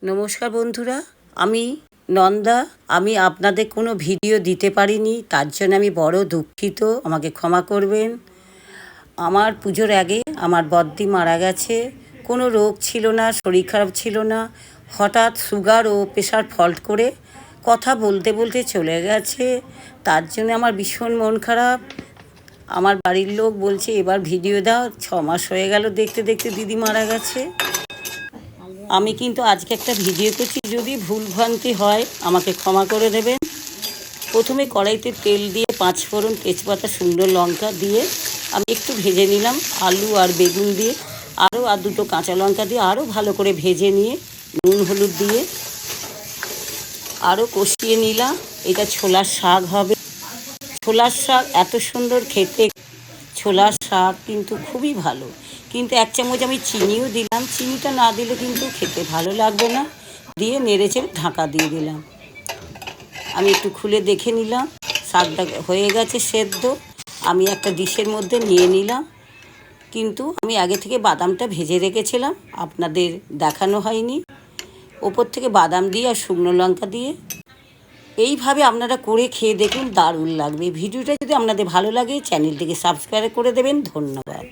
নমস্কার বন্ধুরা, আমি নন্দা। আমি আপনাদের কোনো ভিডিও দিতে পারিনি, তার জন্য আমি বড় দুঃখিত, আমাকে ক্ষমা করবেন। আমার পুজোর আগে আমার বদ্দি মারা গেছে। কোনো রোগ ছিল না, শরীর খারাপ ছিল না, হঠাৎ সুগার ও প্রেশার ফল্ট করে কথা বলতে বলতে চলে গেছে। তার জন্য আমার ভীষণ মন খারাপ। আমার বাড়ির লোক বলছে এবার ভিডিও দাও, 6 মাস হয়ে গেল দেখতে দেখতে দিদি মারা গেছে। আমি কিন্তু আজকে একটা ভিডিও করছি, যদি ভুলভ্রান্তি হয় আমাকে ক্ষমা করে দেবেন। প্রথমে কড়াইতে তেল দিয়ে 5 ফোড়ন, তেজপাতা, শুকনো লঙ্কা দিয়ে আমি একটু ভেজে নিলাম। আলু আর বেগুন দিয়ে আরও দুটো কাঁচা লঙ্কা দিয়ে আরও ভালো করে ভেজে নিয়ে নুন হলুদ দিয়ে আরও কষিয়ে নিলাম। এটা ছোলার শাক হবে। ছোলার শাক এত সুন্দর খেতে, ছোলার শাক কিন্তু খুবই ভালো। কিন্তু 1 চামচ আমি চিনিও দিলাম, চিনিটা না দিলে কিন্তু খেতে ভালো লাগবে না। দিয়ে নেড়েচেড়ে ঢাকা দিয়ে দিলাম। আমি একটু খুলে দেখে নিলাম, শাকটা হয়ে গেছে সেদ্ধ। আমি একটা ডিশের মধ্যে নিয়ে নিলাম। কিন্তু আমি আগে থেকে বাদামটা ভেজে রেখেছিলাম, আপনাদের দেখানো হয়নি। ওপর থেকে বাদাম দিয়ে আর শুকনো লঙ্কা দিয়ে এইভাবে আপনারা করে খেয়ে দেখুন, দারুণ লাগবে। ভিডিওটা যদি আপনাদের ভালো লাগে চ্যানেলটিকে সাবস্ক্রাইব করে দেবেন। ধন্যবাদ।